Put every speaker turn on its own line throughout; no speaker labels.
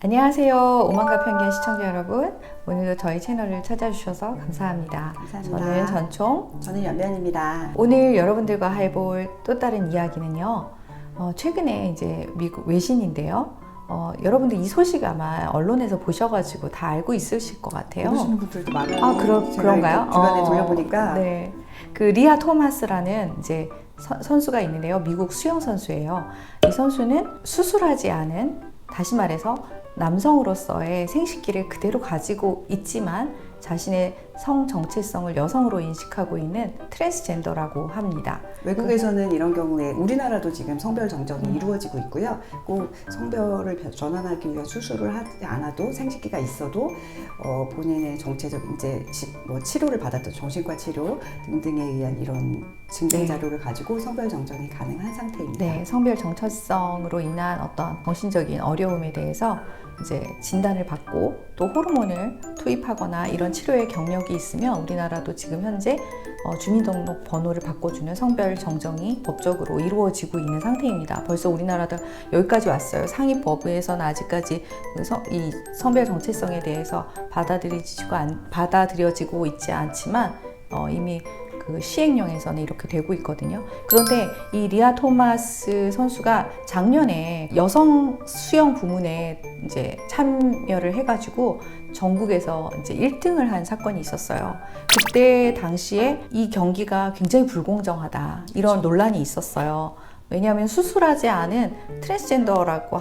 안녕하세요. 오만과 편견 시청자 여러분, 오늘도 저희 채널을 찾아주셔서 감사합니다.
감사합니다.
저는 전총,
저는 연변입니다.
오늘 여러분들과 해볼 또 다른 이야기는요, 최근에 이제 미국 외신인데요. 여러분들 이 소식 아마 언론에서 보셔가지고 다 알고 있으실 것 같아요.
모르시는 분들도 많아요.
아, 그런가요?
주변에 돌려보니까.
네. 그 리아 토마스라는 이제 선수가 있는데요. 미국 수영 선수예요. 이 선수는 수술하지 않은, 다시 말해서 남성으로서의 생식기를 그대로 가지고 있지만 자신의 성 정체성을 여성으로 인식하고 있는 트랜스젠더라고 합니다.
외국에서는 이런 경우에 우리나라도 지금 성별 정정이 이루어지고 있고요. 꼭 성별을 전환하기 위한 수술을 하지 않아도 생식기가 있어도 본인의 정체적 이제 치료를 받았던 정신과 치료 등등에 의한 이런 증빙 자료를 가지고 성별 정정이 가능한 상태입니다.
네, 성별 정체성으로 인한 어떤 정신적인 어려움에 대해서 이제 진단을 받고 또 호르몬을 투입하거나 이런 치료의 경력이 있으면 우리나라도 지금 현재 주민등록 번호를 바꿔주는 성별 정정이 법적으로 이루어지고 있는 상태입니다. 벌써 우리나라도 여기까지 왔어요. 상위법에서는 아직까지 이 성별 정체성에 대해서 받아들여지고 있지 않지만 이미 그 시행령에서는 이렇게 되고 있거든요. 그런데 이 리아 토마스 선수가 작년에 여성 수영 부문에 이제 참여를 해가지고 전국에서 이제 1등을 한 사건이 있었어요. 그때 당시에 이 경기가 굉장히 불공정하다 이런 논란이 있었어요. 왜냐하면 수술하지 않은 트랜스젠더라고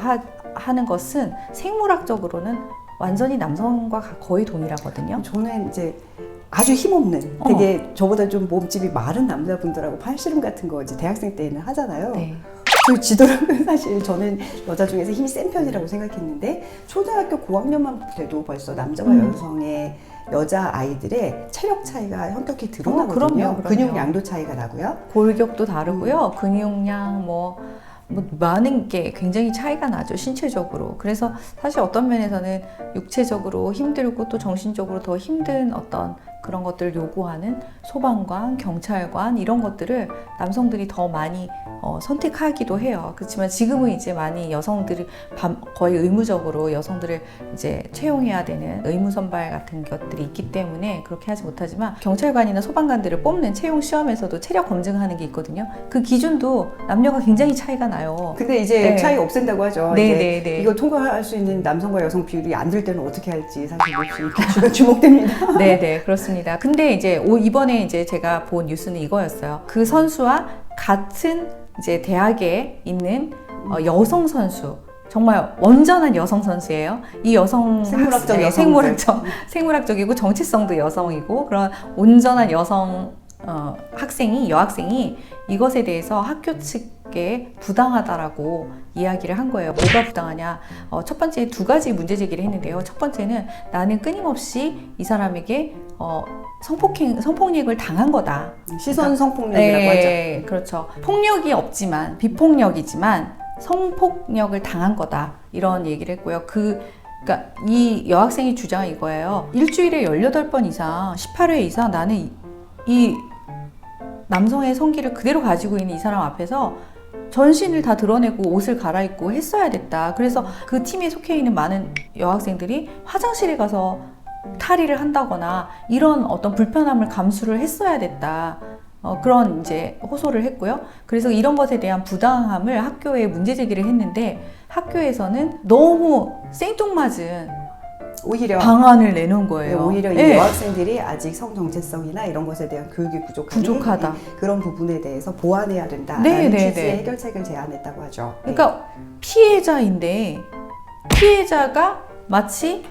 하는 것은 생물학적으로는 완전히 남성과 거의 동일하거든요.
저는 이제 아주 힘없는 되게 저보다 좀 몸집이 마른 남자분들하고 팔씨름 같은 거 이제 대학생 때는 하잖아요.
네.
그 지도라면 사실 저는 여자 중에서 힘이 센 편이라고 생각했는데 초등학교 고학년만 돼도 벌써 남자와 여성의 여자 아이들의 체력 차이가 현격히 드러나거든요.
그럼요.
근육량도 차이가 나고요.
골격도 다르고요. 근육량 뭐 많은 게 굉장히 차이가 나죠, 신체적으로. 그래서 사실 어떤 면에서는 육체적으로 힘들고 또 정신적으로 더 힘든 어떤 그런 것들을 요구하는 소방관, 경찰관 이런 것들을 남성들이 더 많이 선택하기도 해요. 그렇지만 지금은 이제 많이 여성들이 거의 의무적으로 여성들을 이제 채용해야 되는 의무 선발 같은 것들이 있기 때문에 그렇게 하지 못하지만 경찰관이나 소방관들을 뽑는 채용 시험에서도 체력 검증하는 게 있거든요. 그 기준도 남녀가 굉장히 차이가 나요.
근데 이제 차이 없앤다고 하죠.
네.
이거 통과할 수 있는 남성과 여성 비율이 안 될 때는 어떻게 할지 사실 몹시 주목됩니다.
네, 그렇습니다. 근데 이제 이번에 이제 제가 본 뉴스는 이거였어요. 그 선수와 같은 이제 대학에 있는 여성 선수, 정말 온전한 여성 선수예요. 이 여성 생물학적이고 정체성도 여성이고 그런 온전한 여성 여학생이 이것에 대해서 학교 측에 부당하다라고 이야기를 한 거예요. 뭐가 부당하냐? 첫 번째 두 가지 문제 제기를 했는데요. 첫 번째는 나는 끊임없이 이 사람에게 성폭력을 당한 거다.
시선 성폭력이라고 하죠.
그렇죠. 폭력이 없지만 비폭력이지만 성폭력을 당한 거다. 이런 얘기를 했고요. 그러니까 이 여학생이 주장은 이거예요. 일주일에 18번 이상, 18회 이상 나는 이 남성의 성기를 그대로 가지고 있는 이 사람 앞에서 전신을 다 드러내고 옷을 갈아입고 했어야 됐다. 그래서 그 팀에 속해 있는 많은 여학생들이 화장실에 가서 탈의를 한다거나 이런 어떤 불편함을 감수를 했어야 됐다. 그런 이제 호소를 했고요. 그래서 이런 것에 대한 부당함을 학교에 문제 제기를 했는데 학교에서는 너무 생뚱맞은
오히려
방안을 내놓은 거예요.
오히려 이 여학생들이 아직 성 정체성이나 이런 것에 대한 교육이 부족하다. 그런 부분에 대해서 보완해야 된다라는 취지의 해결책을 제안했다고 하죠.
그러니까 피해자인데 피해자가 마치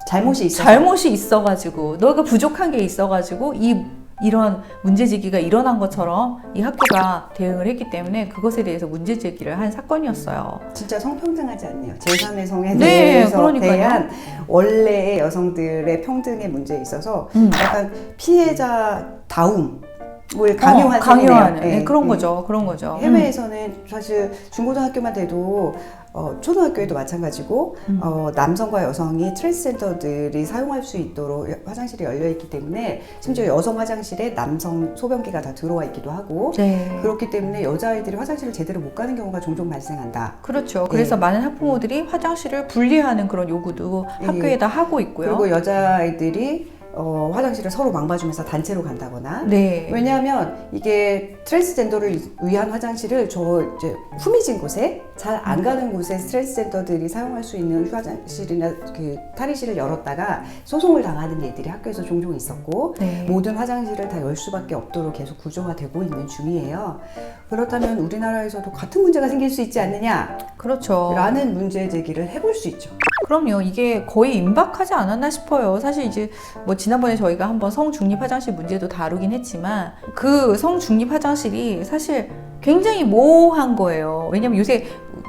잘못이 있어가지고 너가 부족한 게 있어가지고 이런 문제 제기가 일어난 것처럼 이 학교가 대응을 했기 때문에 그것에 대해서 문제 제기를 한 사건이었어요.
진짜 성평등하지 않네요. 제3의 성에 대해서 대한 원래의 여성들의 평등의 문제에 있어서 약간 피해자다움을 강요한
그런 거죠.
해외에서는 사실 중고등학교만 돼도 초등학교에도 마찬가지고 남성과 여성이 트랜스젠더들이 사용할 수 있도록 화장실이 열려 있기 때문에 심지어 여성 화장실에 남성 소변기가 다 들어와 있기도 하고
네.
그렇기 때문에 여자아이들이 화장실을 제대로 못 가는 경우가 종종 발생한다.
그렇죠. 그래서 많은 학부모들이 화장실을 분리하는 그런 요구도 학교에다 하고 있고요.
그리고 여자아이들이 화장실을 서로 망봐주면서 단체로 간다거나.
네.
왜냐하면 이게 트랜스젠더를 위한 화장실을 이제 후미진 곳에 잘 안 가는 곳에 트랜스젠더들이 사용할 수 있는 화장실이나 그 탈의실을 열었다가 소송을 당하는 일들이 학교에서 종종 있었고
네.
모든 화장실을 다 열 수밖에 없도록 계속 구조가 되고 있는 중이에요. 그렇다면 우리나라에서도 같은 문제가 생길 수 있지 않느냐?
그렇죠.
라는 문제 제기를 해볼 수 있죠.
그럼요. 이게 거의 임박하지 않았나 싶어요. 사실 이제 뭐 지난번에 저희가 한번 성중립 화장실 문제도 다루긴 했지만 그 성중립 화장실이 사실 굉장히 모호한 거예요. 왜냐면 요새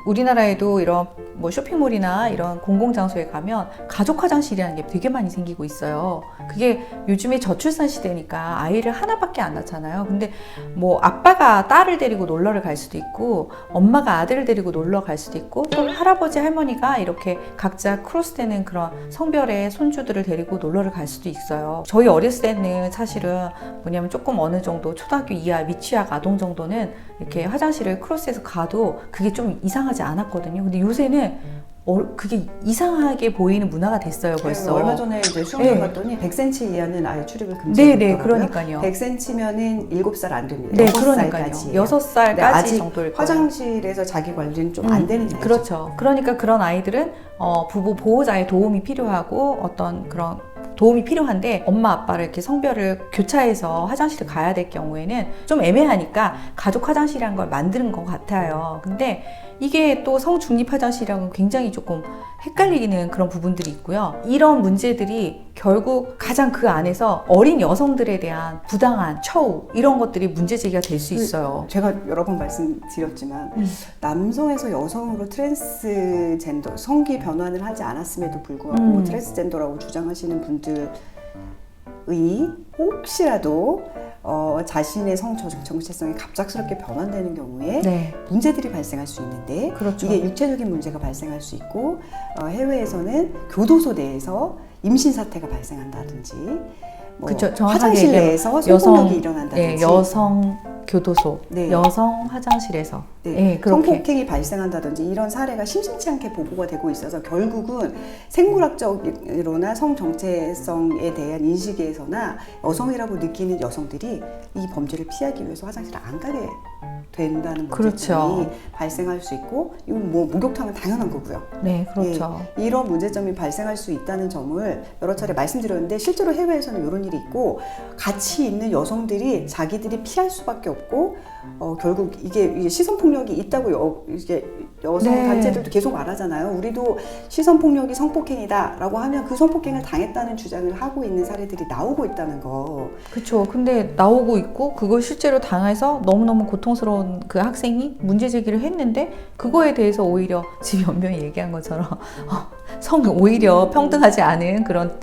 우리나라에도 이런 뭐 쇼핑몰이나 이런 공공장소에 가면 가족 화장실이라는 게 되게 많이 생기고 있어요. 그게 요즘에 저출산 시대니까 아이를 하나밖에 안 낳잖아요. 근데 뭐 아빠가 딸을 데리고 놀러를 갈 수도 있고 엄마가 아들을 데리고 놀러 갈 수도 있고 또 할아버지 할머니가 이렇게 각자 크로스되는 그런 성별의 손주들을 데리고 놀러를 갈 수도 있어요. 저희 어렸을 때는 사실은 뭐냐면 조금 어느 정도 초등학교 이하 미취학 아동 정도는 이렇게 화장실을 크로스해서 가도 그게 좀 이상하지 않았거든요. 근데 요새는 그게 이상하게 보이는 문화가 됐어요, 벌써.
얼마 전에 이제 수영장
네.
갔더니 100cm 이하는 아예 출입을 금지했더라고요.
네네, 그러니까요.
100cm면은 7살 안 됩니다.
네,
6살까지.
그러니까요. 6살까지
아직
정도일 거예요.
화장실에서 자기 관리는 좀 안 되는 나이죠.
그렇죠. 그러니까 그런 아이들은 부부 보호자의 도움이 필요하고 어떤 그런 도움이 필요한데 엄마 아빠를 이렇게 성별을 교차해서 화장실을 가야 될 경우에는 좀 애매하니까 가족 화장실이라는 걸 만드는 것 같아요. 근데 이게 또 성중립 화장실이랑은 굉장히 조금 헷갈리는 그런 부분들이 있고요. 이런 문제들이 결국 가장 그 안에서 어린 여성들에 대한 부당한 처우 이런 것들이 문제 제기가 될 수 있어요.
제가 여러 번 말씀드렸지만 남성에서 여성으로 트랜스젠더 성기 변환을 하지 않았음에도 불구하고 트랜스젠더라고 주장하시는 분들의 혹시라도 자신의 성 정체성이 갑작스럽게 변환되는 경우에
네.
문제들이 발생할 수 있는데
그렇죠.
이게 육체적인 문제가 발생할 수 있고 해외에서는 교도소 내에서 임신 사태가 발생한다든지 뭐
그쵸, 정확하게
화장실
얘기하면
내에서 성폭력이 일어난다든지
예, 여성 교도소,
네.
여성 화장실에서
네,
예, 그렇게.
성폭행이 발생한다든지 이런 사례가 심심치 않게 보고가 되고 있어서 결국은 생물학적으로나 성 정체성에 대한 인식에서나 여성이라고 느끼는 여성들이 이 범죄를 피하기 위해서 화장실을 안 가게 된다는 문제점이
그렇죠.
발생할 수 있고 이건 뭐 목욕탕은 당연한 거고요.
네, 그렇죠.
예, 이런 문제점이 발생할 수 있다는 점을 여러 차례 말씀드렸는데 실제로 해외에서는 이런 일이 있고 같이 있는 여성들이 자기들이 피할 수밖에 없고 결국 이게 시선 폭력이 있다고 이게 여성
네.
단체들도 계속 말하잖아요. 우리도 시선 폭력이 성폭행이다라고 하면 그 성폭행을 당했다는 주장을 하고 있는 사례들이 나오고 있다는 거.
그렇죠. 근데 나오고 있고 그걸 실제로 당해서 너무너무 고통스러운 그 학생이 문제 제기를 했는데 그거에 대해서 오히려 지금 연명이 얘기한 것처럼 오히려 평등하지 않은 그런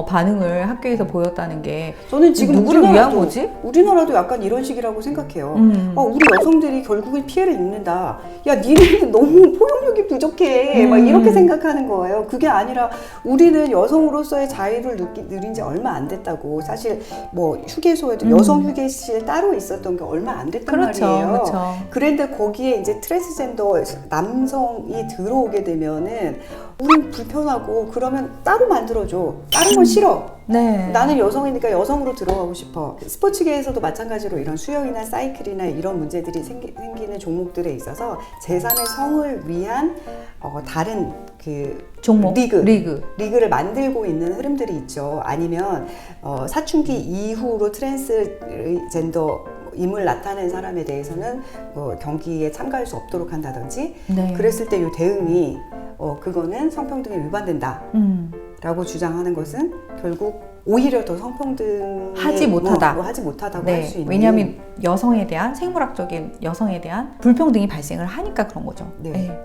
반응을 학교에서 보였다는 게
저는 지금
누구를 위한 거지?
우리나라도 약간 이런 식이라고 생각해요. 우리 여성들이 결국은 피해를 입는다. 야, 니네는 너무 포용력이 부족해. 막 이렇게 생각하는 거예요. 그게 아니라 우리는 여성으로서의 자유를 누린 지 얼마 안 됐다고. 사실 뭐 휴게소에도 여성 휴게실 따로 있었던 게 얼마 안 됐단
그렇죠,
말이에요.
그렇죠.
그런데 거기에 이제 트랜스젠더 남성이 들어오게 되면은 우린 불편하고 그러면 따로 만들어줘. 다른 건 싫어.
네.
나는 여성이니까 여성으로 들어가고 싶어. 스포츠계에서도 마찬가지로 이런 수영이나 사이클이나 이런 문제들이 생기는 종목들에 있어서 제3의 성을 위한 다른 그
종목
리그를 만들고 있는 흐름들이 있죠. 아니면 사춘기 이후로 트랜스젠더 임을 나타낸 사람에 대해서는 뭐 경기에 참가할 수 없도록 한다든지
네.
그랬을 때 이 대응이 그거는 성평등에 위반된다. 라고 주장하는 것은 결국 오히려 더 성평등에
하지 못하다.
하지 못하다고
네,
할 수 있는.
왜냐하면 여성에 대한 생물학적인 여성에 대한 불평등이 발생을 하니까 그런 거죠.
네.
네.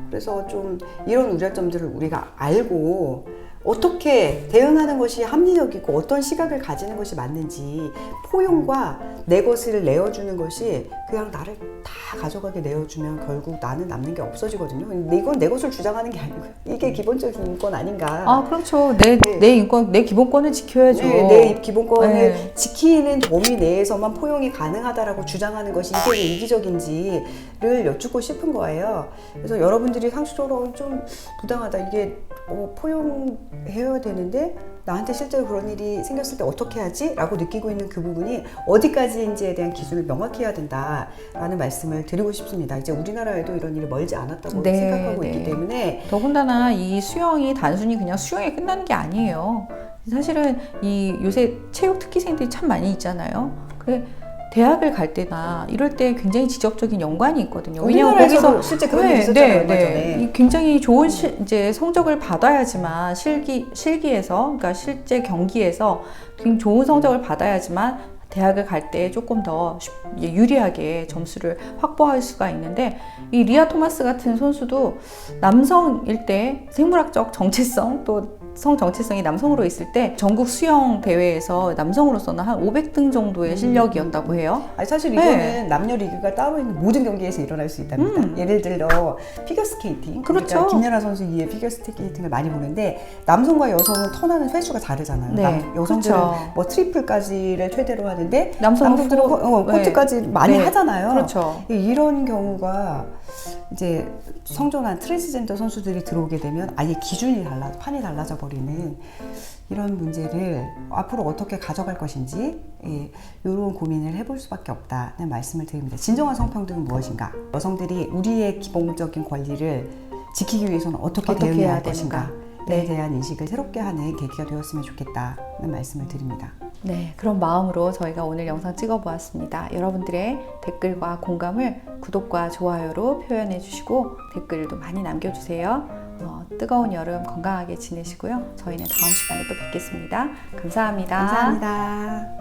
그래서 좀 이런 우려점들을 우리가 알고 어떻게 대응하는 것이 합리적이고 어떤 시각을 가지는 것이 맞는지 포용과 내 것을 내어주는 것이 그냥 나를 다 다 가져가게 내어주면 결국 나는 남는 게 없어지거든요. 근데 이건 내 것을 주장하는 게 아니고요. 이게 기본적인 인권 아닌가.
아, 그렇죠. 내 인권, 내 기본권을 지켜야죠.
네, 내 기본권을
네.
지키는 범위 내에서만 포용이 가능하다다라고 주장하는 것이 이게 왜 이기적인지를 여쭙고 싶은 거예요. 그래서 여러분들이 상식적으로 좀 부당하다. 이게 포용해야 되는데 나한테 실제로 그런 일이 생겼을 때 어떻게 하지? 라고 느끼고 있는 그 부분이 어디까지인지에 대한 기준을 명확히 해야 된다라는 말씀을 드리고 싶습니다. 이제 우리나라에도 이런 일이 멀지 않았다고
네,
생각하고
네.
있기 때문에
더군다나 이 수영이 단순히 그냥 수영에 끝나는 게 아니에요. 사실은 이 요새 체육 특기생들이 참 많이 있잖아요. 대학을 갈 때나 이럴 때 굉장히 지적적인 연관이 있거든요. 왜냐하면 거기서
실제 그런 일이 있었잖아요. 얼마 전에.
이 굉장히 좋은 이제 성적을 받아야지만 실기에서, 그러니까 실제 경기에서 굉장히 좋은 성적을 받아야지만 대학을 갈 때 조금 더 유리하게 점수를 확보할 수가 있는데, 이 리아 토마스 같은 선수도 남성일 때 생물학적 정체성, 또 성 정체성이 남성으로 있을 때 전국 수영 대회에서 남성으로서는 한 500등 정도의 실력이었다고 해요.
아니, 사실 이거는
네.
남녀 리그가 따로 있는 모든 경기에서 일어날 수 있답니다. 예를 들어 피겨스케이팅,
그렇죠.
그러니까 김연아 선수 이에 피겨스케이팅을 많이 보는데 남성과 여성은 턴하는 횟수가 다르잖아요.
네,
여성들은
그렇죠.
뭐 트리플까지를 최대로 하는데
남성들은
포트까지 많이
네.
하잖아요.
그렇죠.
이런 경우가 이제 성전환 트랜스젠더 선수들이 들어오게 되면 아예 기준이 판이 달라져 버리는 이런 문제를 앞으로 어떻게 가져갈 것인지 이런 고민을 해볼 수밖에 없다는 말씀을 드립니다. 진정한 성평등은 무엇인가? 여성들이 우리의 기본적인 권리를 지키기 위해서는 어떻게 대응해야 할 것인가? 에 대한 인식을 새롭게 하는 계기가 되었으면 좋겠다는 말씀을 드립니다.
네, 그런 마음으로 저희가 오늘 영상 찍어보았습니다. 여러분들의 댓글과 공감을 구독과 좋아요로 표현해 주시고 댓글도 많이 남겨주세요. 뜨거운 여름 건강하게 지내시고요. 저희는 다음 시간에 또 뵙겠습니다. 감사합니다.
감사합니다.